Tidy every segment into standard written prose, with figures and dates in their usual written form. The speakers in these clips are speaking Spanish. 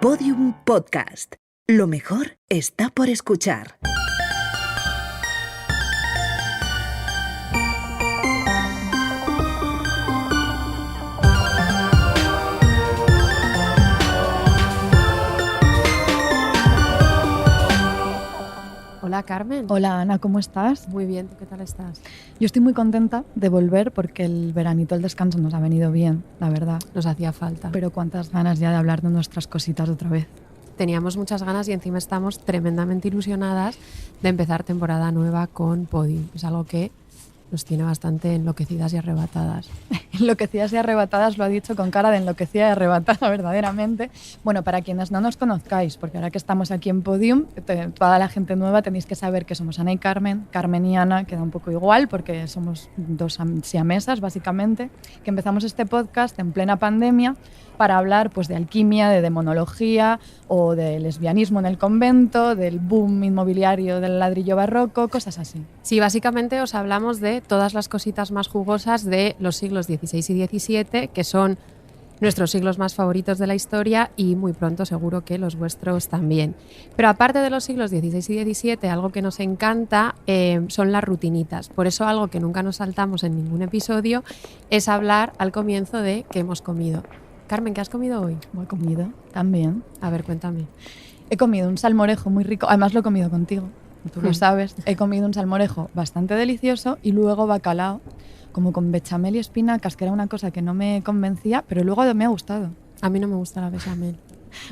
Podium Podcast. Lo mejor está por escuchar. Hola, Carmen. Hola, Ana, ¿cómo estás? Muy bien, ¿tú qué tal estás? Yo estoy muy contenta de volver porque el veranito, el descanso nos ha venido bien, la verdad. Nos hacía falta. Pero cuántas ganas ya de hablar de nuestras cositas otra vez. Teníamos muchas ganas y encima estamos tremendamente ilusionadas de empezar temporada nueva con Podium. Es algo que nos tiene bastante enloquecidas y arrebatadas. Enloquecidas y arrebatadas, lo ha dicho con cara de enloquecida y arrebatada verdaderamente. Bueno, para quienes no nos conozcáis, porque ahora que estamos aquí en Podium, toda la gente nueva tenéis que saber que somos Ana y Carmen. Carmen y Ana queda un poco igual porque somos dos siamesas, básicamente, que empezamos este podcast en plena pandemia para hablar pues, de alquimia, de demonología o de lesbianismo en el convento, del boom inmobiliario del ladrillo barroco, cosas así. Sí, básicamente os hablamos de todas las cositas más jugosas de los siglos XVI y XVII, que son nuestros siglos más favoritos de la historia y muy pronto seguro que los vuestros también. Pero aparte de los siglos XVI y XVII, algo que nos encanta son las rutinitas. Por eso algo que nunca nos saltamos en ningún episodio es hablar al comienzo de qué hemos comido. Carmen, ¿qué has comido hoy? He comido también. A ver, cuéntame. He comido un salmorejo muy rico, además lo he comido contigo, tú lo sabes. He comido un salmorejo bastante delicioso y luego bacalao, como con bechamel y espinacas, que era una cosa que no me convencía, pero luego me ha gustado. A mí no me gusta la bechamel.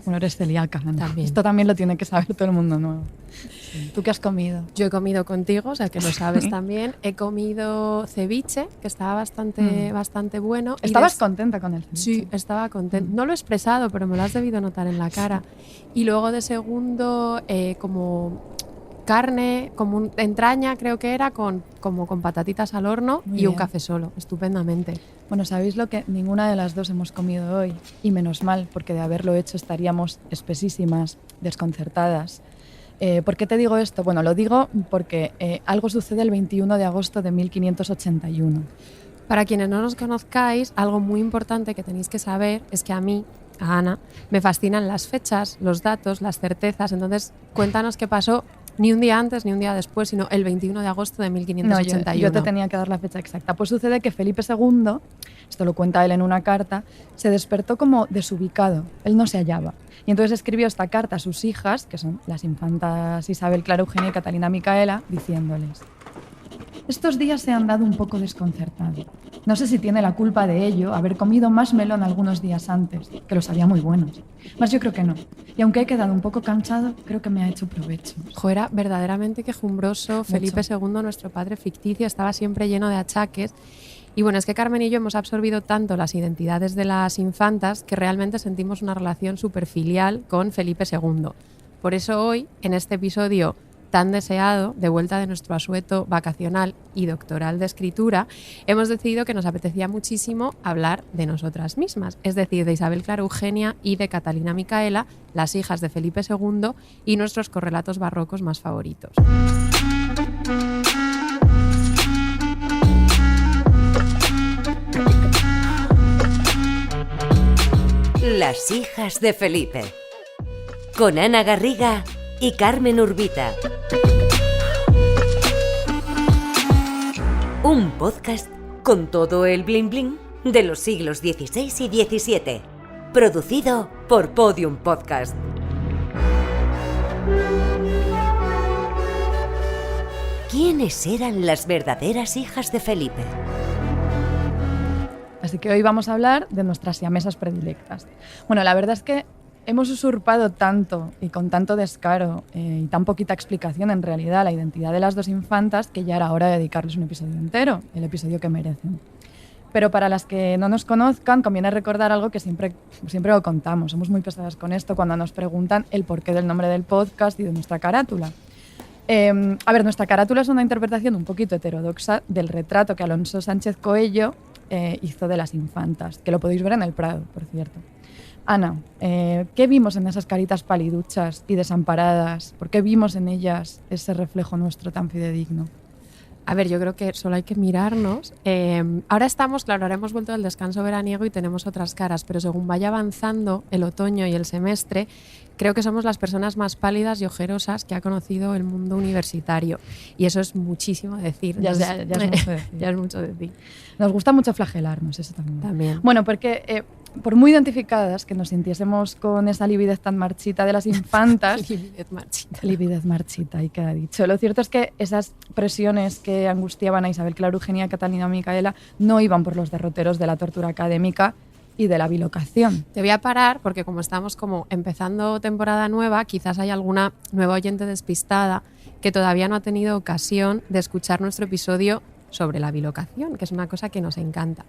Bueno, eres celíaca, ¿no? También. Esto también lo tiene que saber todo el mundo nuevo. Sí. ¿Tú qué has comido? Yo he comido contigo, o sea que lo sabes también. He comido ceviche, que estaba bastante bueno. ¿Estabas contenta con el ceviche? Sí, estaba contenta. No lo he expresado, pero me lo has debido notar en la cara. Y luego de segundo, como carne, como entraña creo que era, como con patatitas al horno y un café solo, estupendamente. Bueno, ¿sabéis lo que ninguna de las dos hemos comido hoy? Y menos mal, porque de haberlo hecho estaríamos espesísimas, desconcertadas. ¿Por qué te digo esto? Bueno, lo digo porque algo sucede el 21 de agosto de 1581. Para quienes no nos conozcáis, algo muy importante que tenéis que saber es que a mí, a Ana, me fascinan las fechas, los datos, las certezas. Entonces, cuéntanos qué pasó. Ni un día antes ni un día después, sino el 21 de agosto de 1581. No, yo te tenía que dar la fecha exacta. Pues sucede que Felipe II, esto lo cuenta él en una carta, se despertó como desubicado. Él no se hallaba. Y entonces escribió esta carta a sus hijas, que son las infantas Isabel, Clara Eugenia y Catalina Micaela, diciéndoles: estos días se han dado un poco desconcertado. No sé si tiene la culpa de ello haber comido más melón algunos días antes, que los había muy buenos. Mas yo creo que no. Y aunque he quedado un poco cansado, creo que me ha hecho provecho. Era verdaderamente quejumbroso. Mucho. Felipe II, nuestro padre ficticio, estaba siempre lleno de achaques. Y bueno, es que Carmen y yo hemos absorbido tanto las identidades de las infantas que realmente sentimos una relación súper filial con Felipe II. Por eso hoy, en este episodio tan deseado, de vuelta de nuestro asueto vacacional y doctoral de escritura, hemos decidido que nos apetecía muchísimo hablar de nosotras mismas, es decir, de Isabel, Clara Eugenia y de Catalina Micaela, las hijas de Felipe II y nuestros correlatos barrocos más favoritos. Las hijas de Felipe, con Ana Garriga y Carmen Urbita. Un podcast con todo el bling bling de los siglos XVI y XVII, producido por Podium Podcast. ¿Quiénes eran las verdaderas hijas de Felipe? Así que hoy vamos a hablar de nuestras siamesas predilectas. Bueno, la verdad es que hemos usurpado tanto y con tanto descaro y tan poquita explicación en realidad la identidad de las dos infantas que ya era hora de dedicarles un episodio entero, el episodio que merecen. Pero para las que no nos conozcan, conviene recordar algo que siempre lo contamos. Somos muy pesadas con esto cuando nos preguntan el porqué del nombre del podcast y de nuestra carátula. Nuestra carátula es una interpretación un poquito heterodoxa del retrato que Alonso Sánchez Coello hizo de las infantas, que lo podéis ver en el Prado, por cierto. Ana, ¿qué vimos en esas caritas paliduchas y desamparadas? ¿Por qué vimos en ellas ese reflejo nuestro tan fidedigno? A ver, yo creo que solo hay que mirarnos. Ahora estamos, claro, ahora hemos vuelto del descanso veraniego y tenemos otras caras, pero según vaya avanzando el otoño y el semestre, creo que somos las personas más pálidas y ojerosas que ha conocido el mundo universitario. Y eso es muchísimo decir. Ya es mucho decir. Ya es mucho decir. Nos gusta mucho flagelarnos, eso también. También. Bueno, porque por muy identificadas que nos sintiésemos con esa lividez tan marchita de las infantas... Lividez marchita. Lividez marchita, ahí queda dicho. Lo cierto es que esas presiones que angustiaban a Isabel Clara Eugenia, Catalina Micaela, no iban por los derroteros de la tortura académica y de la bilocación. Te voy a parar porque como estamos como empezando temporada nueva, quizás hay alguna nueva oyente despistada que todavía no ha tenido ocasión de escuchar nuestro episodio sobre la bilocación, que es una cosa que nos encanta.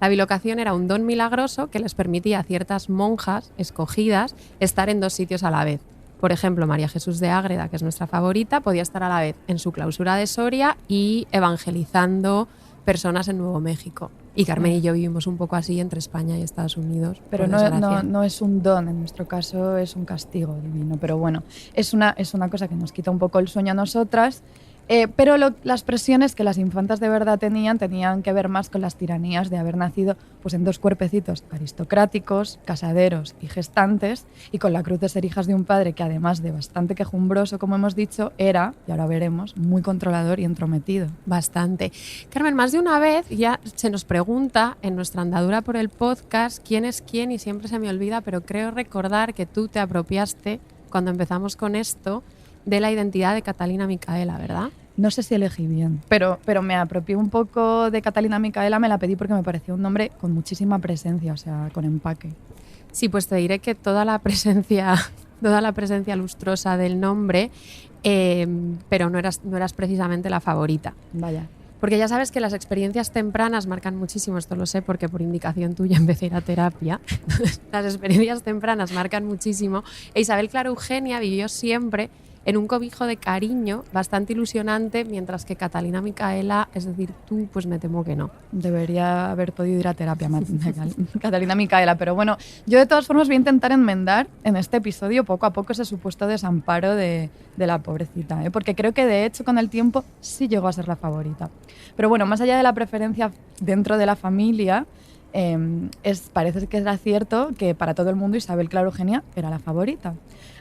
La bilocación era un don milagroso que les permitía a ciertas monjas escogidas estar en 2 sitios a la vez. Por ejemplo, María Jesús de Ágreda, que es nuestra favorita, podía estar a la vez en su clausura de Soria y evangelizando personas en Nuevo México. Y Carmen y yo vivimos un poco así entre España y Estados Unidos. Pero no es un don, en nuestro caso es un castigo divino. Pero bueno, es una cosa que nos quita un poco el sueño a nosotras. Pero las presiones que las infantas de verdad tenían que ver más con las tiranías de haber nacido pues, en 2 cuerpecitos aristocráticos, casaderos y gestantes, y con la cruz de ser hijas de un padre que, además de bastante quejumbroso, como hemos dicho, era, y ahora veremos, muy controlador y entrometido. Bastante. Carmen, más de una vez ya se nos pregunta en nuestra andadura por el podcast quién es quién, y siempre se me olvida, pero creo recordar que tú te apropiaste, cuando empezamos con esto, de la identidad de Catalina Micaela, ¿verdad? No sé si elegí bien, pero me apropié un poco de Catalina Micaela, me la pedí porque me pareció un nombre con muchísima presencia, o sea, con empaque. Sí, pues te diré que toda la presencia lustrosa del nombre, pero no eras precisamente la favorita. Vaya. Porque ya sabes que las experiencias tempranas marcan muchísimo, esto lo sé porque por indicación tuya empecé a ir a terapia. Las experiencias tempranas marcan muchísimo. E Isabel Clara Eugenia vivió siempre en un cobijo de cariño bastante ilusionante, mientras que Catalina Micaela, es decir, tú, pues me temo que no. Debería haber podido ir a terapia, Catalina Micaela, pero bueno, yo de todas formas voy a intentar enmendar en este episodio poco a poco ese supuesto desamparo de la pobrecita, porque creo que de hecho con el tiempo sí llegó a ser la favorita. Pero bueno, más allá de la preferencia dentro de la familia, parece que era cierto que para todo el mundo Isabel Clara Eugenia era la favorita.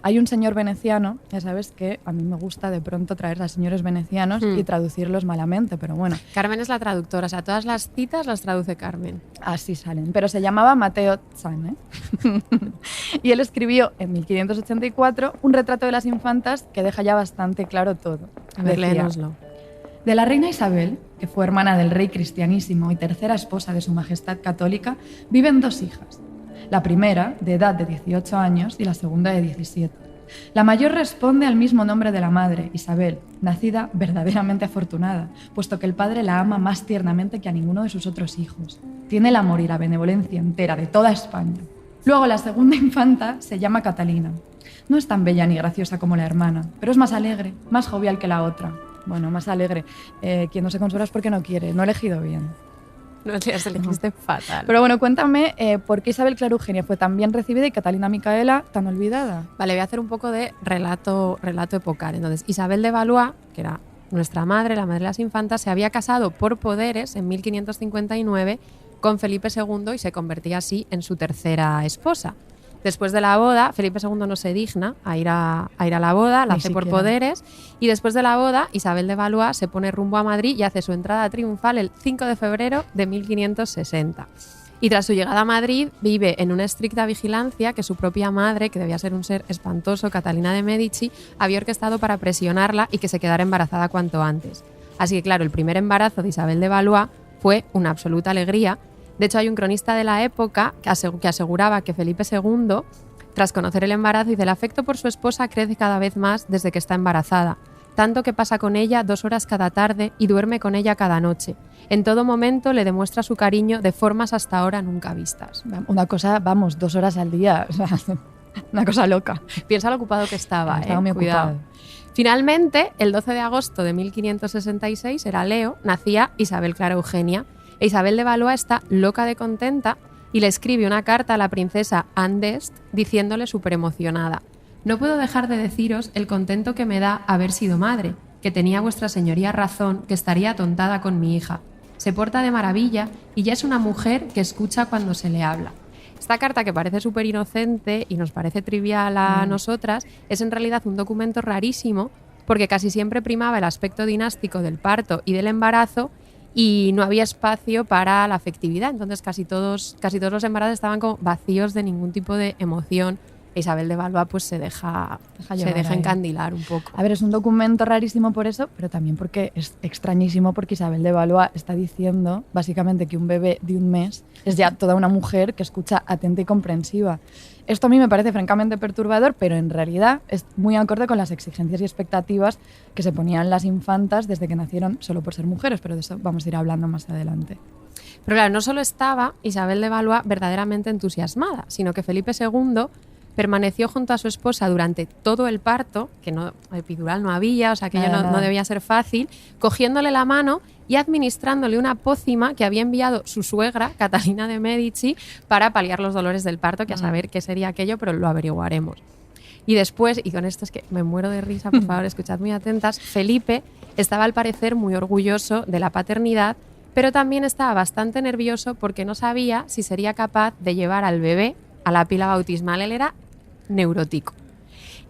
Hay un señor veneciano, ya sabes que a mí me gusta de pronto traer a señores venecianos y traducirlos malamente, pero bueno. Carmen es la traductora, o sea, todas las citas las traduce Carmen. Así salen, pero se llamaba Mateo Zan, y él escribió en 1584 un retrato de las infantas que deja ya bastante claro todo. A ver, léenoslo. De la reina Isabel, que fue hermana del rey cristianísimo y tercera esposa de su majestad católica, viven 2 hijas. La primera, de edad de 18 años, y la segunda de 17. La mayor responde al mismo nombre de la madre, Isabel, nacida verdaderamente afortunada, puesto que el padre la ama más tiernamente que a ninguno de sus otros hijos. Tiene el amor y la benevolencia entera de toda España. Luego, la segunda infanta se llama Catalina. No es tan bella ni graciosa como la hermana, pero es más alegre, más jovial que la otra. Bueno, más alegre. Quien no se consuela es porque no quiere. No he elegido bien. No, te elegiste fatal. Pero bueno, cuéntame por qué Isabel Clara Eugenia fue tan bien recibida y Catalina Micaela tan olvidada. Vale, voy a hacer un poco de relato epocal. Entonces, Isabel de Valois, que era nuestra madre, la madre de las infantas, se había casado por poderes en 1559 con Felipe II y se convertía así en su tercera esposa. Después de la boda, Felipe II no se digna a ir a la boda, la hace por poderes, y después de la boda, Isabel de Valois se pone rumbo a Madrid y hace su entrada triunfal el 5 de febrero de 1560. Y tras su llegada a Madrid, vive en una estricta vigilancia que su propia madre, que debía ser un ser espantoso, Catalina de Medici, había orquestado para presionarla y que se quedara embarazada cuanto antes. Así que claro, el primer embarazo de Isabel de Valois fue una absoluta alegría. De hecho, hay un cronista de la época que aseguraba que Felipe II, tras conocer el embarazo, dice: el afecto por su esposa crece cada vez más desde que está embarazada, tanto que pasa con ella 2 horas cada tarde y duerme con ella cada noche. En todo momento le demuestra su cariño de formas hasta ahora nunca vistas. Una cosa, 2 horas al día, o sea, una cosa loca. Piensa lo ocupado que estaba, estaba muy cuidado. ocupado. Finalmente, el 12 de agosto de 1566, era Leo, nacía Isabel Clara Eugenia. E Isabel de Valois está loca de contenta y le escribe una carta a la princesa Anne d'Este diciéndole súper emocionada: no puedo dejar de deciros el contento que me da haber sido madre. que tenía vuestra señoría razón, que estaría atontada con mi hija. Se porta de maravilla y ya es una mujer que escucha cuando se le habla. Esta carta, que parece súper inocente y nos parece trivial a nosotras, es en realidad un documento rarísimo porque casi siempre primaba el aspecto dinástico del parto y del embarazo y no había espacio para la afectividad. Entonces casi todos los embarazos estaban como vacíos de ningún tipo de emoción. Isabel de Valois pues se deja encandilar un poco. A ver, es un documento rarísimo por eso, pero también porque es extrañísimo, porque Isabel de Valois está diciendo básicamente que un bebé de un mes es ya toda una mujer que escucha atenta y comprensiva. Esto a mí me parece francamente perturbador, pero en realidad es muy acorde con las exigencias y expectativas que se ponían las infantas desde que nacieron solo por ser mujeres, pero de eso vamos a ir hablando más adelante. Pero claro, no solo estaba Isabel de Valois verdaderamente entusiasmada, sino que Felipe II permaneció junto a su esposa durante todo el parto, que no, epidural no había, o sea que no debía ser fácil, cogiéndole la mano y administrándole una pócima que había enviado su suegra, Catalina de Medici, para paliar los dolores del parto, que a saber qué sería aquello, pero lo averiguaremos. Y después, y con esto es que me muero de risa, por favor, escuchad muy atentas, Felipe estaba al parecer muy orgulloso de la paternidad, pero también estaba bastante nervioso porque no sabía si sería capaz de llevar al bebé a la pila bautismal. Él era neurótico.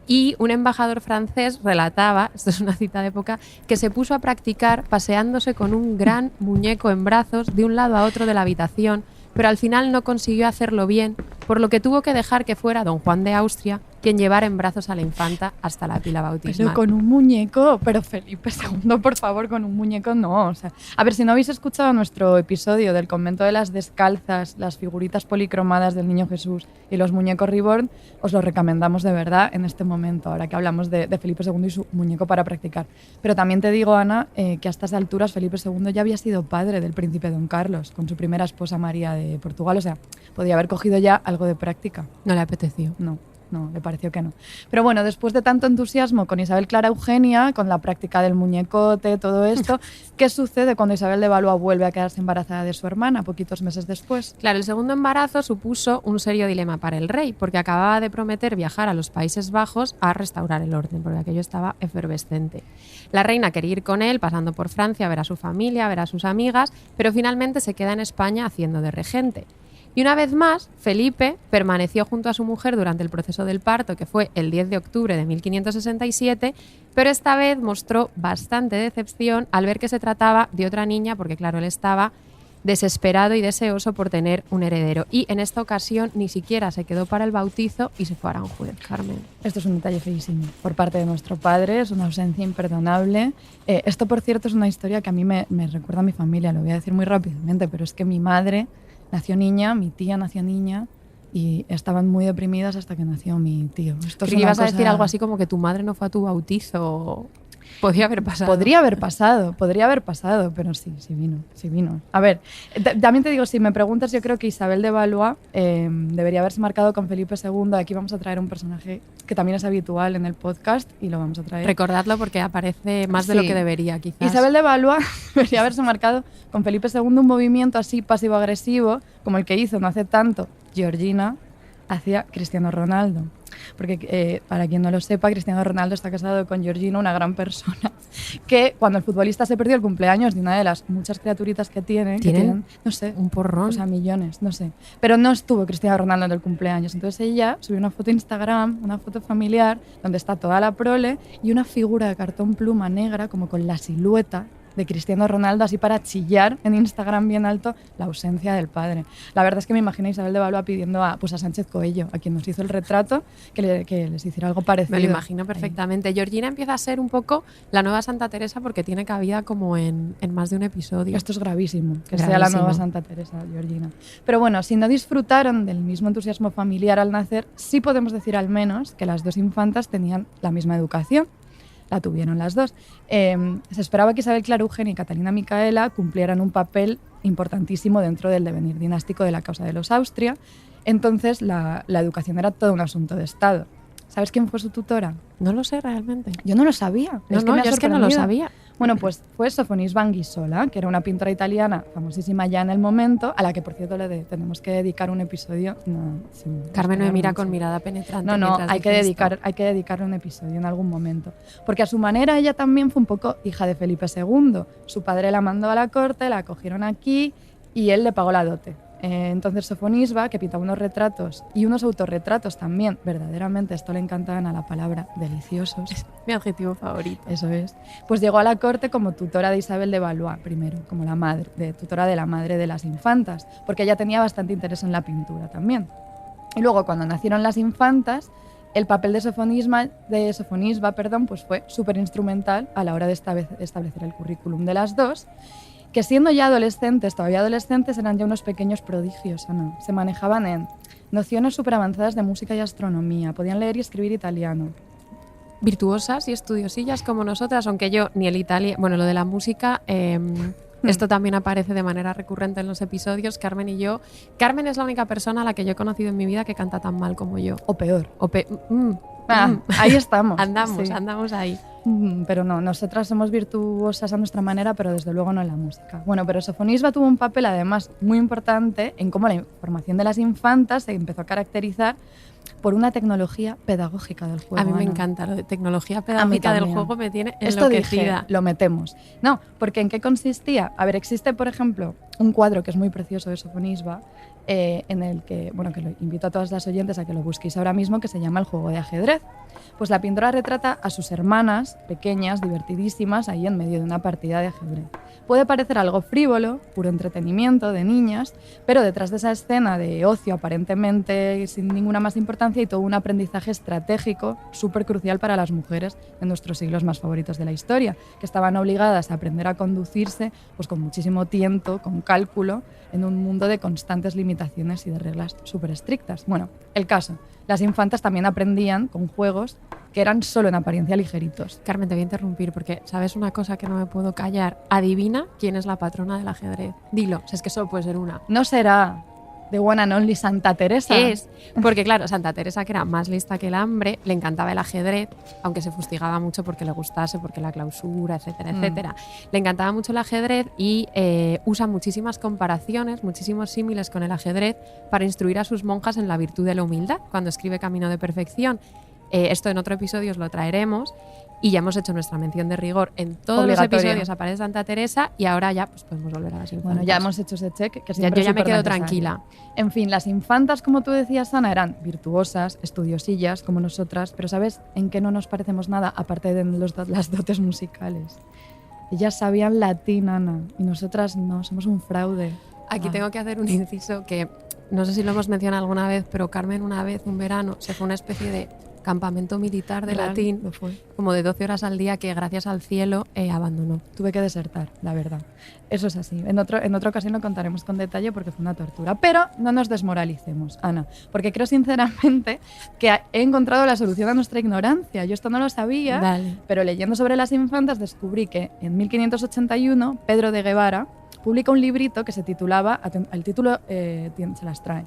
Y un embajador francés relataba, esto es una cita de época, que se puso a practicar paseándose con un gran muñeco en brazos de un lado a otro de la habitación, pero al final no consiguió hacerlo bien, por lo que tuvo que dejar que fuera don Juan de Austria quien llevara en brazos a la infanta hasta la pila bautismal. Pero con un muñeco, pero Felipe II, por favor, con un muñeco no. O sea, a ver, si no habéis escuchado nuestro episodio del convento de las descalzas, las figuritas policromadas del Niño Jesús y los muñecos reborn, os lo recomendamos de verdad en este momento, ahora que hablamos de Felipe II y su muñeco para practicar. Pero también te digo, Ana, que a estas alturas Felipe II ya había sido padre del príncipe don Carlos, con su primera esposa María de Portugal. O sea, podía haber cogido ya algo de práctica. No le apeteció. No, le pareció que no. Pero bueno, después de tanto entusiasmo con Isabel Clara Eugenia, con la práctica del muñecote, todo esto, ¿qué sucede cuando Isabel de Valois vuelve a quedarse embarazada de su hermana poquitos meses después? Claro, el segundo embarazo supuso un serio dilema para el rey, porque acababa de prometer viajar a los Países Bajos a restaurar el orden, porque aquello estaba efervescente. La reina quería ir con él, pasando por Francia, a ver a su familia, a ver a sus amigas, pero finalmente se queda en España haciendo de regente. Y una vez más, Felipe permaneció junto a su mujer durante el proceso del parto, que fue el 10 de octubre de 1567, pero esta vez mostró bastante decepción al ver que se trataba de otra niña, porque claro, él estaba desesperado y deseoso por tener un heredero. Y en esta ocasión ni siquiera se quedó para el bautizo y se fue a Aranjuez, Carmen. Esto es un detalle feísimo por parte de nuestro padre, es una ausencia imperdonable. Esto, por cierto, es una historia que a mí me recuerda a mi familia, lo voy a decir muy rápidamente, pero es que mi madre nació niña, mi tía nació niña y estaban muy deprimidas hasta que nació mi tío. Esto es ibas a decir algo así como que tu madre no fue a tu bautizo. Podría haber pasado. Podría haber pasado, pero sí vino. A ver, también te digo, si me preguntas, yo creo que Isabel de Valois debería haberse marcado con Felipe II. Aquí vamos a traer un personaje que también es habitual en el podcast y lo vamos a traer. Recordadlo porque aparece más de lo que debería, quizás. Isabel de Valois debería haberse marcado con Felipe II un movimiento así pasivo-agresivo, como el que hizo no hace tanto Georgina hacia Cristiano Ronaldo. Porque para quien no lo sepa, Cristiano Ronaldo está casado con Georgina, una gran persona, que cuando el futbolista se perdió el cumpleaños de una de las muchas criaturitas que tienen, no sé, un porrón, o sea, millones, no sé, pero no estuvo Cristiano Ronaldo en el cumpleaños. Entonces ella subió una foto a Instagram, una foto familiar, donde está toda la prole y una figura de cartón pluma negra, como con la silueta de Cristiano Ronaldo, así para chillar en Instagram bien alto la ausencia del padre. La verdad es que me imagino a Isabel de Valois pidiendo a Sánchez Coello, a quien nos hizo el retrato, que les hiciera algo parecido. Me lo imagino perfectamente. Georgina empieza a ser un poco la nueva Santa Teresa porque tiene cabida como en más de un episodio. Esto es gravísimo, que sea la nueva Santa Teresa, Georgina. Pero bueno, si no disfrutaron del mismo entusiasmo familiar al nacer, sí podemos decir al menos que las dos infantas tenían la misma educación. La tuvieron las dos. Se esperaba que Isabel Clara Eugenia y Catalina Micaela cumplieran un papel importantísimo dentro del devenir dinástico de la causa de los Austria. Entonces, la educación era todo un asunto de Estado. ¿Sabes quién fue su tutora? No lo sé realmente. Yo no lo sabía. Yo es que no lo sabía. Bueno, pues fue Sofonisba Anguissola, que era una pintora italiana famosísima ya en el momento, a la que, por cierto, tenemos que dedicar un episodio. Carmen me mira con mirada penetrante. No, hay que dedicarle un episodio en algún momento. Porque a su manera ella también fue un poco hija de Felipe II. Su padre la mandó a la corte, la acogieron aquí y él le pagó la dote. Entonces Sofonisba, que pintaba unos retratos y unos autorretratos también, verdaderamente, esto le encantaban a la palabra, deliciosos. Es mi adjetivo favorito. Eso es. Pues llegó a la corte como tutora de Isabel de Valois, primero, como tutora de la madre de las infantas, porque ella tenía bastante interés en la pintura también. Y luego, cuando nacieron las infantas, el papel de Sofonisba, pues fue súper instrumental a la hora de establecer el currículum de las dos, que siendo ya todavía adolescentes, eran ya unos pequeños prodigios, Ana. Se manejaban en nociones súper avanzadas de música y astronomía, podían leer y escribir italiano. Virtuosas y estudiosillas como nosotras, aunque yo ni el italiano... Bueno, lo de la música... Esto también aparece de manera recurrente en los episodios. Carmen y yo... Carmen es la única persona a la que yo he conocido en mi vida que canta tan mal como yo. O peor. Ahí estamos. Andamos ahí. Pero no, nosotras somos virtuosas a nuestra manera, pero desde luego no en la música. Bueno, pero Sofonisba tuvo un papel además muy importante en cómo la formación de las infantas se empezó a caracterizar por una tecnología pedagógica del juego. A mí me encanta lo de tecnología pedagógica del juego, me tiene enloquecida. Esto dije, lo metemos. No, porque ¿en qué consistía? A ver, existe, por ejemplo, un cuadro que es muy precioso de Sofonisba, en el que lo invito a todas las oyentes a que lo busquéis ahora mismo, que se llama El juego de ajedrez. Pues la pintora retrata a sus hermanas pequeñas, divertidísimas, ahí en medio de una partida de ajedrez. Puede parecer algo frívolo, puro entretenimiento de niñas, pero detrás de esa escena de ocio aparentemente sin ninguna más importancia hay todo un aprendizaje estratégico súper crucial para las mujeres en nuestros siglos más favoritos de la historia, que estaban obligadas a aprender a conducirse pues con muchísimo tiento, con cálculo, en un mundo de constantes limitaciones y de reglas súper estrictas. Bueno, el caso, las infantas también aprendían con juegos que eran solo en apariencia ligeritos. Carmen, te voy a interrumpir porque sabes una cosa que no me puedo callar. Adivina quién es la patrona del ajedrez. Dilo, si es que solo puede ser una. No será The One and Only Santa Teresa. Es, porque claro, Santa Teresa, que era más lista que el hambre, le encantaba el ajedrez, aunque se fustigaba mucho porque le gustase, porque la clausura, etcétera, etcétera. Le encantaba mucho el ajedrez y usa muchísimas comparaciones, muchísimos símiles con el ajedrez para instruir a sus monjas en la virtud de la humildad, cuando escribe Camino de Perfección. Esto en otro episodio os lo traeremos. Y ya hemos hecho nuestra mención de rigor. En todos los episodios aparece Santa Teresa y ahora ya pues podemos volver a las infantas. Bueno, ya hemos hecho ese check, que yo ya me quedo tranquila. En fin, las infantas, como tú decías, Ana, eran virtuosas, estudiosillas, como nosotras, pero ¿sabes en qué no nos parecemos nada, aparte de las dotes musicales? Ellas sabían latín, Ana, y nosotras no, somos un fraude. Aquí tengo que hacer un inciso que no sé si lo hemos mencionado alguna vez, pero Carmen una vez, un verano, se fue a una especie de campamento militar de latín, como de 12 horas al día, que gracias al cielo abandonó. Tuve que desertar, la verdad. Eso es así. En otra ocasión lo contaremos con detalle porque fue una tortura. Pero no nos desmoralicemos, Ana, porque creo sinceramente que he encontrado la solución a nuestra ignorancia. Yo esto no lo sabía, pero leyendo sobre las infantas descubrí que en 1581 Pedro de Guevara publica un librito que se titulaba, el título se las trae,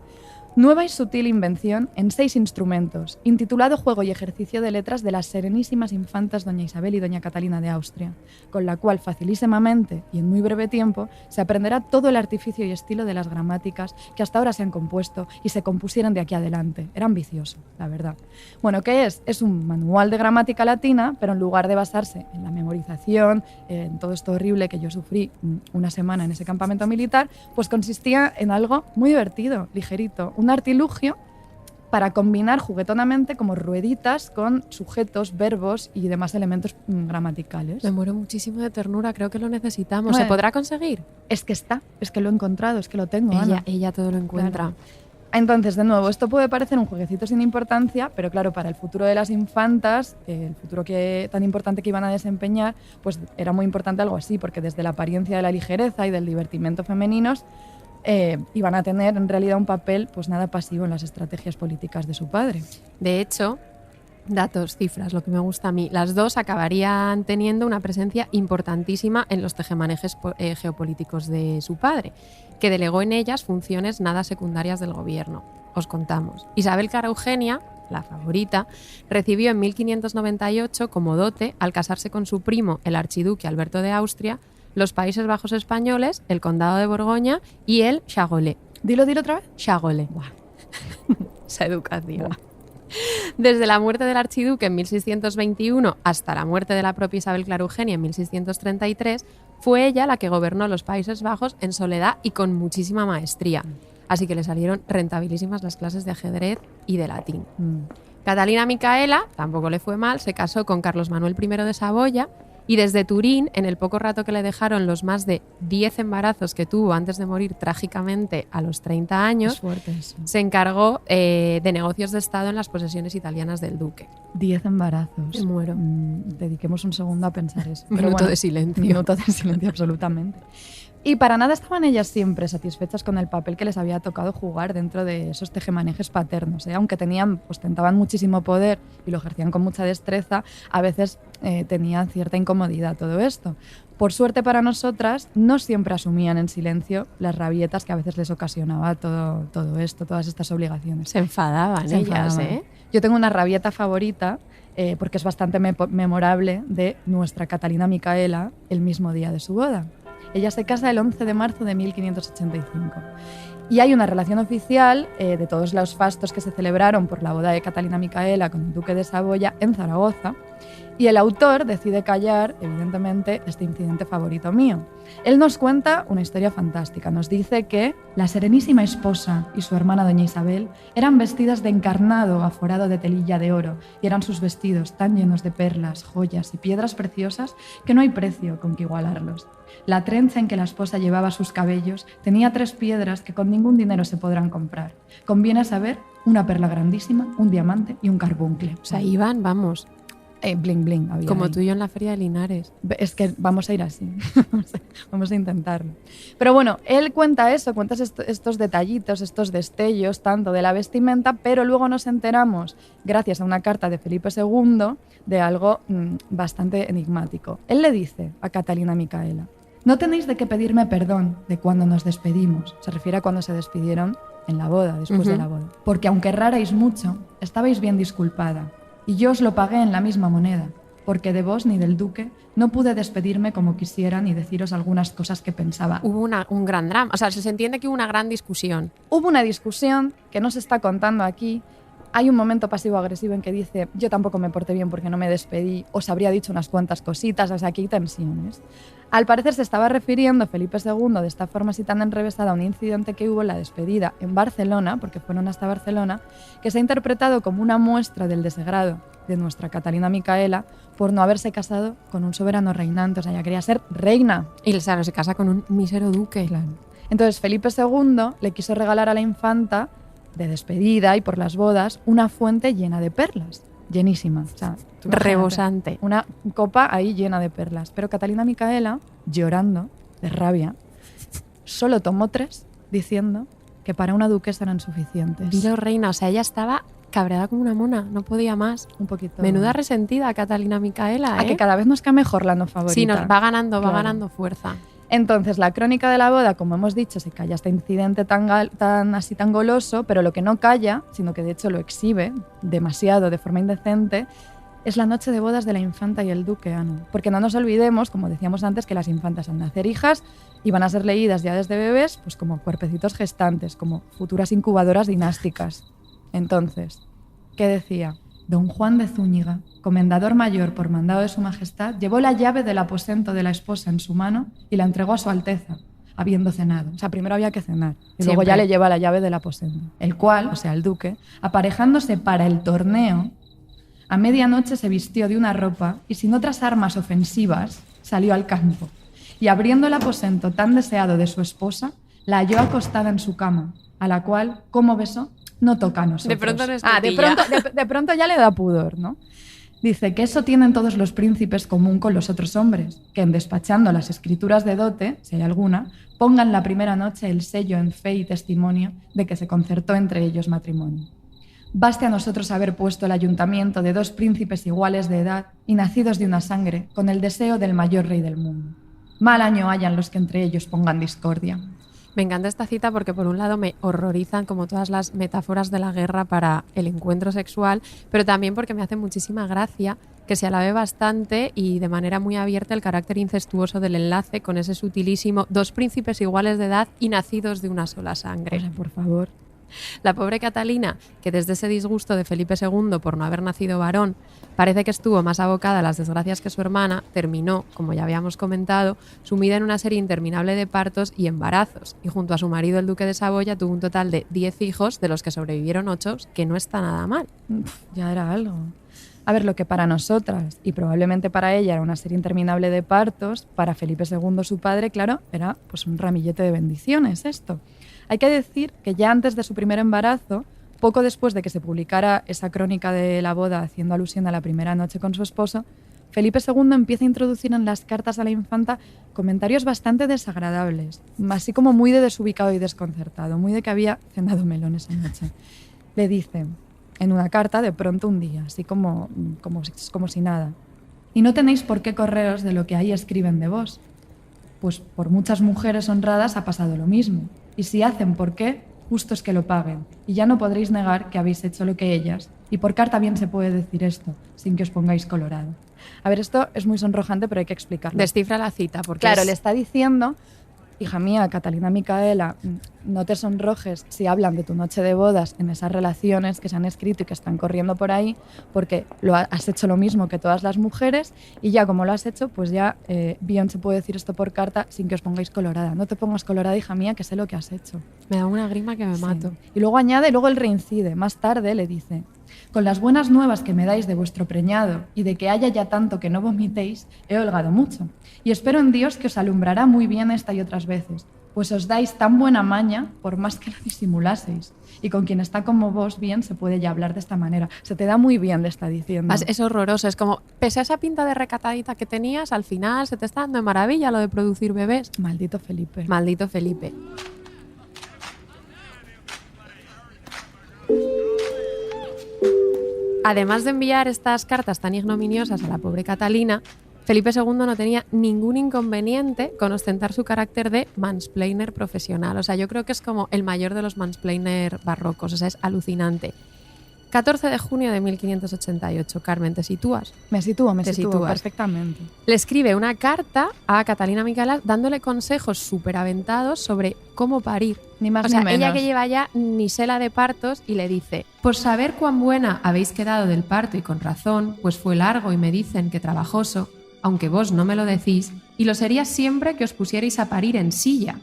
Nueva y sutil invención en 6 instrumentos, intitulado Juego y ejercicio de letras de las serenísimas infantas doña Isabel y doña Catalina de Austria, con la cual facilísimamente y en muy breve tiempo se aprenderá todo el artificio y estilo de las gramáticas que hasta ahora se han compuesto y se compusieron de aquí adelante. Era ambicioso, la verdad. Bueno, ¿qué es? Es un manual de gramática latina, pero en lugar de basarse en la memorización, en todo esto horrible que yo sufrí una semana en ese campamento militar, pues consistía en algo muy divertido, ligerito, un artilugio para combinar juguetonamente como rueditas con sujetos, verbos y demás elementos gramaticales. Me muero muchísimo de ternura, creo que lo necesitamos. ¿Se podrá conseguir? Es que lo he encontrado, es que lo tengo, Ana. Ella todo lo encuentra. Claro. Entonces, de nuevo, esto puede parecer un jueguecito sin importancia, pero claro, para el futuro de las infantas, el futuro tan importante que iban a desempeñar, pues era muy importante algo así, porque desde la apariencia de la ligereza y del divertimento femeninos, iban a tener en realidad un papel pues nada pasivo en las estrategias políticas de su padre. De hecho, datos, cifras, lo que me gusta a mí, las dos acabarían teniendo una presencia importantísima en los tejemanejes geopolíticos de su padre, que delegó en ellas funciones nada secundarias del gobierno. Os contamos. Isabel Clara Eugenia la favorita, recibió en 1598 como dote, al casarse con su primo, el archiduque Alberto de Austria, los Países Bajos españoles, el Condado de Borgoña y el Charolais. Dilo otra vez. Charolais. Esa educación. Desde la muerte del archiduque en 1621 hasta la muerte de la propia Isabel Clarugenia en 1633, fue ella la que gobernó los Países Bajos en soledad y con muchísima maestría. Así que le salieron rentabilísimas las clases de ajedrez y de latín. Catalina Micaela, tampoco le fue mal, se casó con Carlos Manuel I de Saboya y desde Turín, en el poco rato que le dejaron los más de 10 embarazos que tuvo antes de morir trágicamente a los 30 años, Es fuerte eso. se encargó de negocios de Estado en las posesiones italianas del duque. 10 embarazos. Me muero. Dediquemos un segundo a pensar eso. Minuto de silencio. Minuto de silencio, absolutamente. Y para nada estaban ellas siempre satisfechas con el papel que les había tocado jugar dentro de esos tejemanejes paternos, ¿eh? Aunque ostentaban muchísimo poder y lo ejercían con mucha destreza, a veces tenían cierta incomodidad todo esto. Por suerte para nosotras, no siempre asumían en silencio las rabietas que a veces les ocasionaba todo esto, todas estas obligaciones. Se enfadaban Se ellas, enfadaban. ¿eh? Yo tengo una rabieta favorita, porque es bastante memorable, de nuestra Catalina Micaela el mismo día de su boda. Ella se casa el 11 de marzo de 1585. Y hay una relación oficial de todos los fastos que se celebraron por la boda de Catalina Micaela con el duque de Saboya en Zaragoza. Y el autor decide callar, evidentemente, este incidente favorito mío. Él nos cuenta una historia fantástica. Nos dice que la serenísima esposa y su hermana doña Isabel eran vestidas de encarnado aforado de telilla de oro y eran sus vestidos tan llenos de perlas, joyas y piedras preciosas que no hay precio con que igualarlos. La trenza en que la esposa llevaba sus cabellos tenía 3 piedras que con ningún dinero se podrán comprar. Conviene saber una perla grandísima, un diamante y un carbuncle. O sea, iban, vamos, Bling bling había como ahí. tú y yo en la Feria de Linares. Es que vamos a ir así, vamos a intentarlo. Pero bueno, él cuenta eso, cuenta estos detallitos, estos destellos, tanto de la vestimenta, pero luego nos enteramos, gracias a una carta de Felipe II, de algo bastante enigmático. Él le dice a Catalina Micaela: no tenéis de qué pedirme perdón de cuando nos despedimos. Se refiere a cuando se despidieron en la boda, después de la boda. Porque aunque errarais mucho, estabais bien disculpada. Y yo os lo pagué en la misma moneda, porque de vos ni del duque no pude despedirme como quisiera ni deciros algunas cosas que pensaba. Hubo un gran drama, o sea, se entiende que hubo una gran discusión. Hubo una discusión que no se está contando aquí. Hay un momento pasivo-agresivo en que dice: yo tampoco me porté bien porque no me despedí, os habría dicho unas cuantas cositas, o sea, aquí hay tensiones. Al parecer se estaba refiriendo Felipe II de esta forma así tan enrevesada a un incidente que hubo en la despedida en Barcelona, porque fueron hasta Barcelona, que se ha interpretado como una muestra del desagrado de nuestra Catalina Micaela por no haberse casado con un soberano reinante, o sea, ella quería ser reina. Y claro, se casa con un mísero duque. Claro. Entonces Felipe II le quiso regalar a la infanta, de despedida y por las bodas, una fuente llena de perlas, llenísima, o sea, tú imagínate, Rebosante. una copa ahí llena de perlas. Pero Catalina Micaela, llorando de rabia, solo tomó 3, diciendo que para una duquesa eran suficientes. Dilo reina, o sea, ella estaba cabreada como una mona, no podía más. Un poquito. Menuda resentida Catalina Micaela, A ¿eh? que cada vez nos cae mejor la no favorita. Sí, nos va ganando, Claro. va ganando fuerza. Entonces, la crónica de la boda, como hemos dicho, se calla este incidente tan goloso, pero lo que no calla, sino que de hecho lo exhibe demasiado, de forma indecente, es la noche de bodas de la infanta y el duque, Anu. Porque no nos olvidemos, como decíamos antes, que las infantas al nacer hijas iban a ser leídas ya desde bebés pues como cuerpecitos gestantes, como futuras incubadoras dinásticas. Entonces, ¿qué decía? Don Juan de Zúñiga, comendador mayor por mandado de su majestad, llevó la llave del aposento de la esposa en su mano y la entregó a su alteza, habiendo cenado. O sea, primero había que cenar y luego Siempre. ya le lleva la llave del aposento. El cual, o sea, el duque, aparejándose para el torneo, a medianoche se vistió de una ropa y sin otras armas ofensivas salió al campo. Y abriendo el aposento tan deseado de su esposa, la halló acostada en su cama, a la cual, como besó, no toca a nosotros. De pronto no es de tetilla. pronto, de pronto ya le da pudor, ¿no? Dice que eso tienen todos los príncipes común con los otros hombres, que en despachando las escrituras de dote, si hay alguna, pongan la primera noche el sello en fe y testimonio de que se concertó entre ellos matrimonio. Baste a nosotros haber puesto el ayuntamiento de 2 príncipes iguales de edad y nacidos de una sangre, con el deseo del mayor rey del mundo. Mal año hayan los que entre ellos pongan discordia. Me encanta esta cita porque por un lado me horrorizan como todas las metáforas de la guerra para el encuentro sexual, pero también porque me hace muchísima gracia que se alabe bastante y de manera muy abierta el carácter incestuoso del enlace con ese sutilísimo 2 príncipes iguales de edad y nacidos de una sola sangre. O sea, por favor. La pobre Catalina, que desde ese disgusto de Felipe II por no haber nacido varón, parece que estuvo más abocada a las desgracias que su hermana, terminó, como ya habíamos comentado, sumida en una serie interminable de partos y embarazos, y junto a su marido el duque de Saboya tuvo un total de 10 hijos, de los que sobrevivieron 8, que no está nada mal. Ya era algo. A ver, lo que para nosotras y probablemente para ella era una serie interminable de partos, para Felipe II, su padre, claro, era pues un ramillete de bendiciones esto. Hay que decir que ya antes de su primer embarazo, poco después de que se publicara esa crónica de la boda haciendo alusión a la primera noche con su esposo, Felipe II empieza a introducir en las cartas a la infanta comentarios bastante desagradables, así como muy de desubicado y desconcertado, muy de que había cenado melón esa noche. Le dice en una carta de pronto un día, así como si nada: «Y no tenéis por qué correos de lo que ahí escriben de vos, pues por muchas mujeres honradas ha pasado lo mismo. Y si hacen por qué, justo es que lo paguen. Y ya no podréis negar que habéis hecho lo que ellas. Y por carta bien se puede decir esto, sin que os pongáis colorado». A ver, esto es muy sonrojante, pero hay que explicarlo. Descifra la cita, porque claro, le está diciendo: hija mía, Catalina Micaela, no te sonrojes si hablan de tu noche de bodas en esas relaciones que se han escrito y que están corriendo por ahí, porque has hecho lo mismo que todas las mujeres y ya como lo has hecho, pues ya bien se puede decir esto por carta sin que os pongáis colorada. No te pongas colorada, hija mía, que sé lo que has hecho. Me da una grima que me mato. Y luego añade, luego él reincide. Más tarde le dice: «Con las buenas nuevas que me dais de vuestro preñado y de que haya ya tanto que no vomitéis, he holgado mucho. Y espero en Dios que os alumbrará muy bien esta y otras veces, pues os dais tan buena maña por más que la disimulaseis. Y con quien está como vos bien se puede ya hablar de esta manera». Se te da muy bien, le está diciendo. Es horroroso, es como, pese a esa pinta de recatadita que tenías, al final se te está dando de maravilla lo de producir bebés. Maldito Felipe. Maldito Felipe. Además de enviar estas cartas tan ignominiosas a la pobre Catalina, Felipe II no tenía ningún inconveniente con ostentar su carácter de mansplainer profesional. O sea, yo creo que es como el mayor de los mansplainer barrocos. O sea, es alucinante. 14 de junio de 1588. Carmen, ¿te sitúas? Me sitúo sitúas perfectamente. Le escribe una carta a Catalina Micaela dándole consejos súper aventados sobre cómo parir. Ni más o sea, ni menos. Ella que lleva ya misela de partos y le dice: «Por saber cuán buena habéis quedado del parto y con razón, pues fue largo y me dicen que trabajoso, aunque vos no me lo decís, y lo sería siempre que os pusierais a parir en silla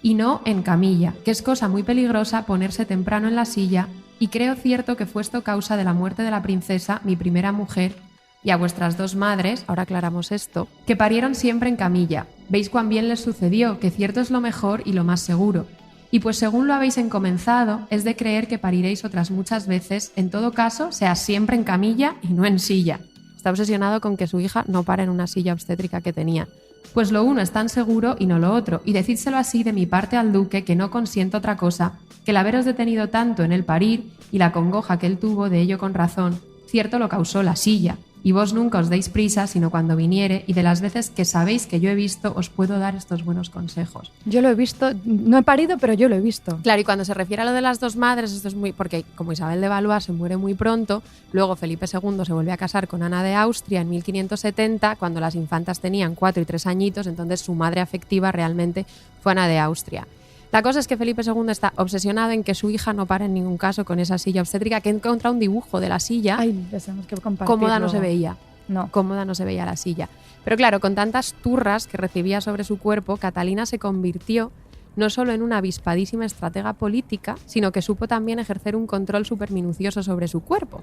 y no en camilla, que es cosa muy peligrosa ponerse temprano en la silla, y creo cierto que fue esto causa de la muerte de la princesa, mi primera mujer, y a vuestras 2 madres, ahora aclaramos esto, que parieron siempre en camilla. Veis cuán bien les sucedió, que cierto es lo mejor y lo más seguro. Y pues según lo habéis encomenzado, es de creer que pariréis otras muchas veces, en todo caso, sea siempre en camilla y no en silla». Está obsesionado con que su hija no pare en una silla obstétrica que tenía. «Pues lo uno es tan seguro y no lo otro, y decídselo así de mi parte al duque, que no consiento otra cosa, que el haberos detenido tanto en el parir y la congoja que él tuvo de ello con razón, cierto lo causó la silla, y vos nunca os deis prisa sino cuando viniere, y de las veces que sabéis que yo he visto os puedo dar estos buenos consejos». Yo lo he visto, no he parido, pero yo lo he visto. Claro, y cuando se refiere a lo de las 2 madres, esto es muy... porque como Isabel de Valois se muere muy pronto, luego Felipe II se vuelve a casar con Ana de Austria en 1570, cuando las infantas tenían 4 y 3 añitos, entonces su madre afectiva realmente fue Ana de Austria. La cosa es que Felipe II está obsesionado en que su hija no pare en ningún caso con esa silla obstétrica, que encontrado un dibujo de la silla. Ay, tenemos que compartirlo. Cómoda no se veía. No. Cómoda no se veía la silla. Pero claro, con tantas turras que recibía sobre su cuerpo, Catalina se convirtió no solo en una avispadísima estratega política, sino que supo también ejercer un control súper minucioso sobre su cuerpo.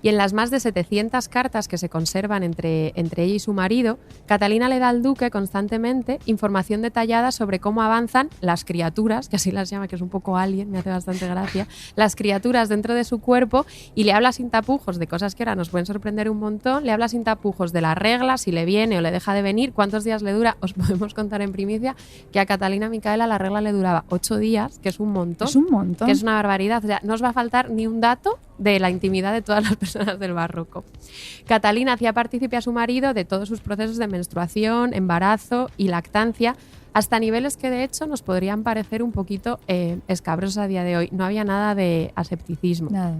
Y en las más de 700 cartas que se conservan entre ella y su marido, Catalina le da al duque constantemente información detallada sobre cómo avanzan las criaturas, que así las llama, que es un poco alien, me hace bastante gracia, las criaturas dentro de su cuerpo, y le habla sin tapujos de cosas que ahora nos pueden sorprender un montón, le habla sin tapujos de la regla, si le viene o le deja de venir, cuántos días le dura. Os podemos contar en primicia que a Catalina Micaela la regla le duraba 8 días, que es un montón. Es un montón. Que es una barbaridad. O sea, no os va a faltar ni un dato de la intimidad de todas las personas del barroco. Catalina hacía partícipe a su marido de todos sus procesos de menstruación, embarazo y lactancia, hasta niveles que de hecho nos podrían parecer un poquito escabrosos a día de hoy. No había nada de asepticismo. Nada.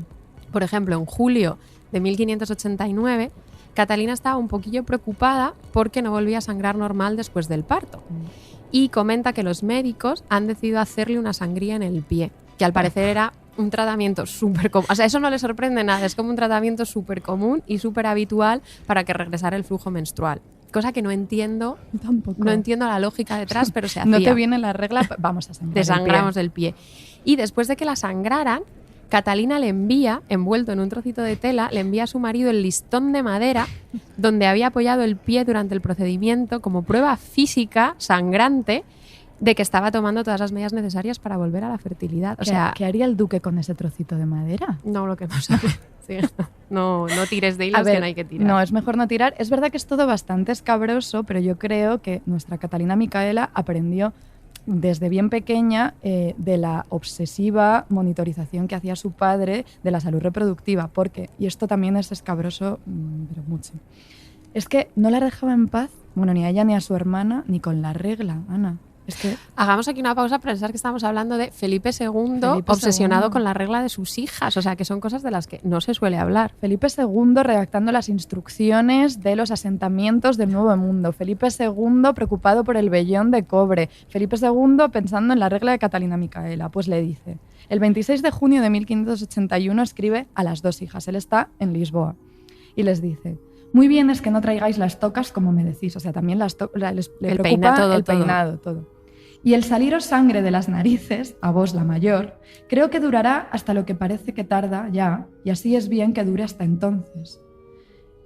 Por ejemplo, en julio de 1589, Catalina estaba un poquillo preocupada porque no volvía a sangrar normal después del parto. Y comenta que los médicos han decidido hacerle una sangría en el pie, que al parecer era un tratamiento súper común. O sea, eso no le sorprende nada, es como un tratamiento súper común y súper habitual para que regresara el flujo menstrual. Cosa que no entiendo, Tampoco. no entiendo la lógica detrás, pero se hacía. No te viene la regla, vamos a sangrar. Desangramos el pie. Y después de que la sangraran, Catalina le envía, envuelto en un trocito de tela, le envía a su marido el listón de madera donde había apoyado el pie durante el procedimiento como prueba física, sangrante, de que estaba tomando todas las medidas necesarias para volver a la fertilidad. O sea, ¿Qué haría el duque con ese trocito de madera? no lo que no sabe. Sí, no tires de hilos que no hay que tirar. No, es mejor no tirar. Es verdad que es todo bastante escabroso, pero yo creo que nuestra Catalina Micaela aprendió desde bien pequeña de la obsesiva monitorización que hacía su padre de la salud reproductiva, porque, y esto también es escabroso, pero mucho, es que no la dejaba en paz, bueno, ni a ella ni a su hermana, ni con la regla, Ana. Es que hagamos aquí una pausa para pensar que estamos hablando de Felipe II Felipe obsesionado II. con la regla de sus hijas, o sea, que son cosas de las que no se suele hablar. Felipe II redactando las instrucciones de los asentamientos del Nuevo Mundo. Felipe II preocupado por el vellón de cobre. Felipe II pensando en la regla de Catalina Micaela. Pues le dice, el 26 de junio de 1581 escribe a las dos hijas. Él está en Lisboa. Y les dice, muy bien es que no traigáis las tocas como me decís. O sea, también le preocupa el peinado, todo. Y el saliros sangre de las narices, a vos la mayor, creo que durará hasta lo que parece que tarda ya, y así es bien que dure hasta entonces.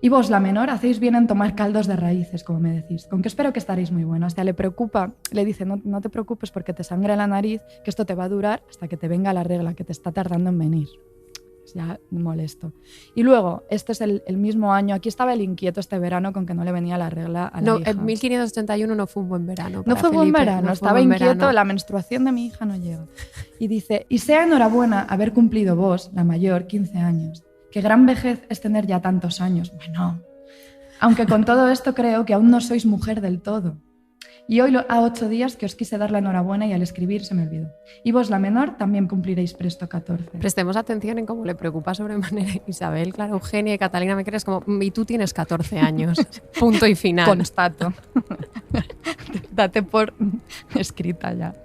Y vos, la menor, hacéis bien en tomar caldos de raíces, como me decís, con que espero que estaréis muy buenos. Hasta le preocupa, le dice, no te preocupes porque te sangra la nariz, que esto te va a durar hasta que te venga la regla, que te está tardando en venir. Es ya molesto. Y luego, este es el mismo año, aquí estaba el inquieto este verano con que no le venía la regla a la No, hija. en 1581 no fue un buen verano. No para fue buen Felipe, verano, no fue estaba buen inquieto, verano. la menstruación de mi hija no llega. Y dice, y sea enhorabuena haber cumplido vos, la mayor, 15 años. Qué gran vejez es tener ya tantos años. Bueno, aunque con todo esto creo que aún no sois mujer del todo. Y hoy a 8 días que os quise dar la enhorabuena y al escribir se me olvidó. Y vos, la menor, también cumpliréis presto 14. Prestemos atención en cómo le preocupa sobremanera Isabel, Clara Eugenia y Catalina Micaela. Es como, y tú tienes 14 años. Punto y final. Constato. Date por escrita ya.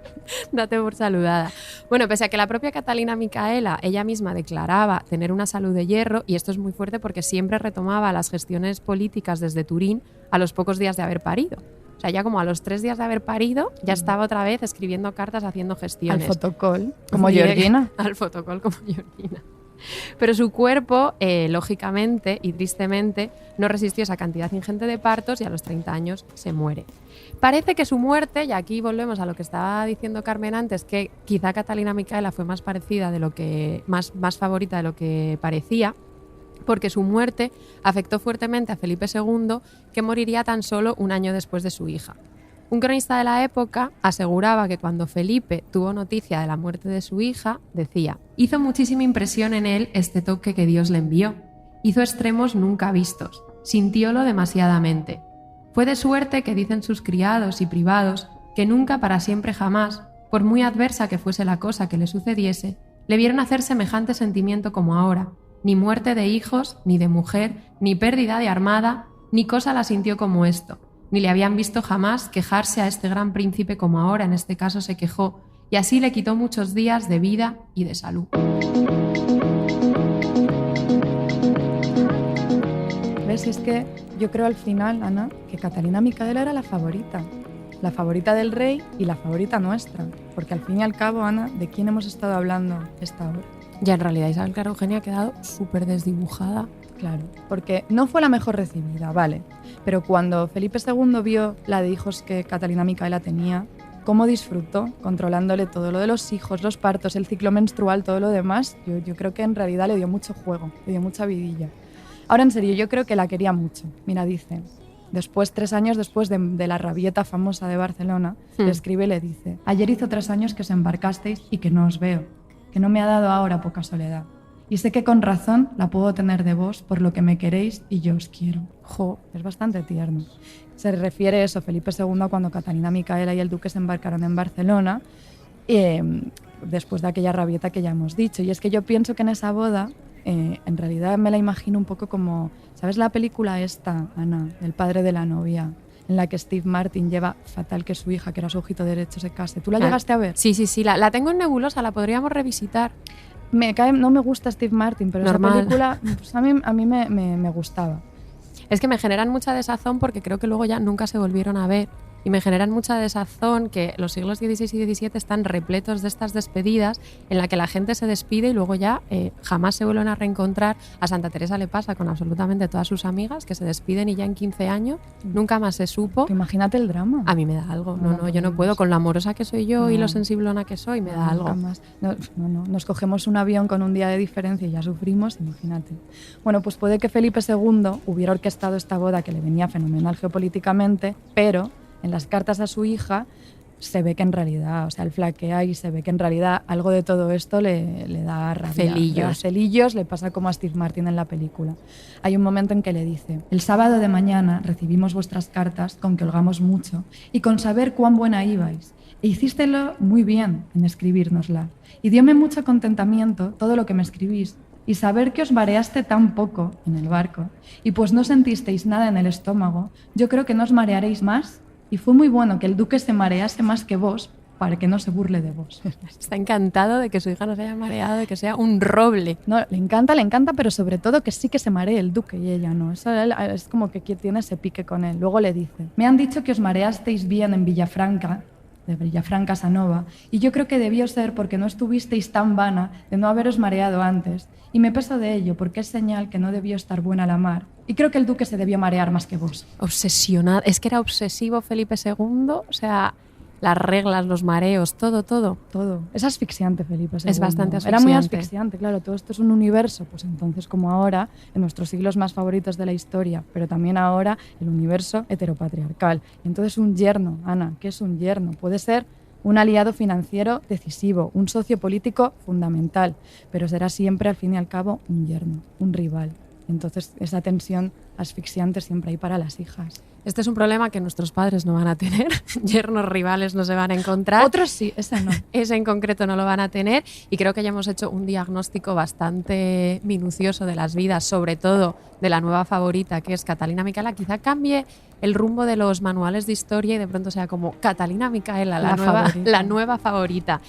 Date por saludada. Bueno, pese a que la propia Catalina Micaela, ella misma declaraba tener una salud de hierro, y esto es muy fuerte porque siempre retomaba las gestiones políticas desde Turín a los pocos días de haber parido. O sea, ya como a los 3 días de haber parido, ya estaba otra vez escribiendo cartas, haciendo gestiones. Al fotocol, como Georgina. Al fotocol, como Georgina. Pero su cuerpo, lógicamente y tristemente, no resistió esa cantidad ingente de partos y a los 30 años se muere. Parece que su muerte, y aquí volvemos a lo que estaba diciendo Carmen antes, que quizá Catalina Micaela fue más parecida de lo que, más favorita de lo que parecía, porque su muerte afectó fuertemente a Felipe II, que moriría tan solo un año después de su hija. Un cronista de la época aseguraba que cuando Felipe tuvo noticia de la muerte de su hija, decía: hizo muchísima impresión en él este toque que Dios le envió. Hizo extremos nunca vistos. Sintiólo demasiadamente. Fue de suerte que dicen sus criados y privados que nunca para siempre jamás, por muy adversa que fuese la cosa que le sucediese, le vieron hacer semejante sentimiento como ahora. Ni muerte de hijos, ni de mujer, ni pérdida de armada, ni cosa la sintió como esto. Ni le habían visto jamás quejarse a este gran príncipe como ahora en este caso se quejó, y así le quitó muchos días de vida y de salud. ¿Ves? Es que yo creo al final, Ana, que Catalina Micaela era la favorita del rey y la favorita nuestra, porque al fin y al cabo, Ana, ¿de quién hemos estado hablando esta hora? Ya en realidad Isabel Clara Eugenia ha quedado súper desdibujada. Claro, porque no fue la mejor recibida, vale, pero cuando Felipe II vio la de hijos que Catalina Micaela tenía, cómo disfrutó controlándole todo lo de los hijos, los partos, el ciclo menstrual, todo lo demás, yo creo que en realidad le dio mucho juego, le dio mucha vidilla. Ahora en serio, yo creo que la quería mucho. Mira, dice, 3 años después de la rabieta famosa de Barcelona, le escribe y le dice: ayer hizo 3 años que os embarcasteis y que no os veo, que no me ha dado ahora poca soledad. y sé que con razón la puedo tener de vos por lo que me queréis y yo os quiero. Jo. Es bastante tierno. Se refiere eso, Felipe II, cuando Catalina Micaela y el duque se embarcaron en Barcelona, después de aquella rabieta que ya hemos dicho. Y es que yo pienso que en esa boda, en realidad me la imagino un poco como, ¿sabes la película esta, Ana, El padre de la novia? En la que Steve Martin lleva fatal que su hija, que era su ojito derecho, se case. ¿Tú la llegaste a ver? Sí, la tengo en nebulosa, la podríamos revisitar. No me gusta Steve Martin, pero Normal. esa película pues a mí me gustaba. Es que me generan mucha desazón porque creo que luego ya nunca se volvieron a ver. Y me generan mucha desazón que los siglos XVI y XVII están repletos de estas despedidas en la que la gente se despide y luego ya jamás se vuelven a reencontrar. A Santa Teresa le pasa con absolutamente todas sus amigas que se despiden y ya en 15 años nunca más se supo. Imagínate el drama. A mí me da algo. No, yo no puedo. Con lo amorosa que soy yo y lo sensiblona que soy, me da algo. Más. No. Nos cogemos un avión con un día de diferencia y ya sufrimos, imagínate. Bueno, pues puede que Felipe II hubiera orquestado esta boda que le venía fenomenal geopolíticamente, pero en las cartas a su hija se ve que en realidad, o sea, él flaquea y se ve que en realidad algo de todo esto le da rabia. Celillos, le pasa como a Steve Martin en la película. Hay un momento en que le dice: el sábado de mañana recibimos vuestras cartas con que holgamos mucho y con saber cuán buena ibais. E hicístelo muy bien en escribírnosla. Y diome mucho contentamiento todo lo que me escribís. Y saber que os mareaste tan poco en el barco, y pues no sentisteis nada en el estómago, yo creo que no os marearéis más. Y fue muy bueno que el duque se marease más que vos, para que no se burle de vos. Está encantado de que su hija no se haya mareado, de que sea un roble. No, le encanta, pero sobre todo que sí que se maree el duque y ella no. Eso es como que tiene ese pique con él. Luego le dice: me han dicho que os mareasteis bien en Villafranca, de Villafranca Sanova, y yo creo que debió ser porque no estuvisteis tan vana de no haberos mareado antes, y me peso de ello porque es señal que no debió estar buena la mar, y creo que el duque se debió marear más que vos. Obsesionado, es que era obsesivo Felipe II, o sea, las reglas, los mareos, todo. Es asfixiante Felipe II. Es bastante asfixiante. Era muy asfixiante, claro, todo esto es un universo, pues entonces como ahora, en nuestros siglos más favoritos de la historia, pero también ahora el universo heteropatriarcal. Y entonces un yerno, Ana, ¿qué es un yerno? Puede ser un aliado financiero decisivo, un socio político fundamental, pero será siempre al fin y al cabo un yerno, un rival. Entonces esa tensión asfixiante siempre hay para las hijas. Este es un problema que nuestros padres no van a tener. Yernos rivales no se van a encontrar. Otros sí, ese no. Ese en concreto no lo van a tener. Y creo que ya hemos hecho un diagnóstico bastante minucioso de las vidas, sobre todo de la nueva favorita, que es Catalina Micaela. Quizá cambie el rumbo de los manuales de historia y de pronto sea como Catalina Micaela, la nueva favorita.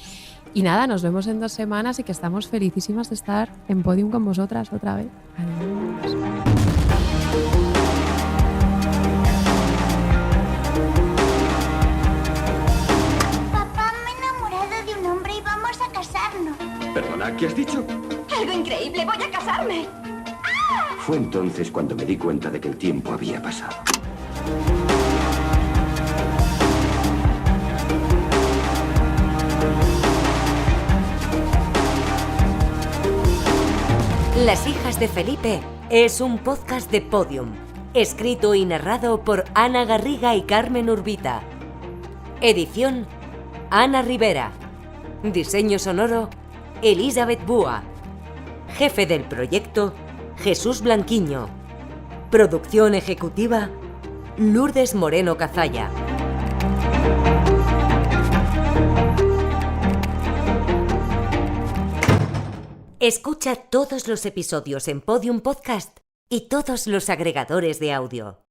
Y nada, nos vemos en 2 semanas y que estamos felicísimas de estar en Podium con vosotras otra vez. Adiós. Perdona, ¿qué has dicho? ¡Algo increíble! ¡Voy a casarme! Fue entonces cuando me di cuenta de que el tiempo había pasado. Las hijas de Felipe es un podcast de Podium, escrito y narrado por Ana Garriga y Carmen Urbita. Edición: Ana Rivera. Diseño sonoro: Elizabeth Búa. Jefe del proyecto: Jesús Blanquiño. Producción ejecutiva: Lourdes Moreno Cazalla. Escucha todos los episodios en Podium Podcast y todos los agregadores de audio.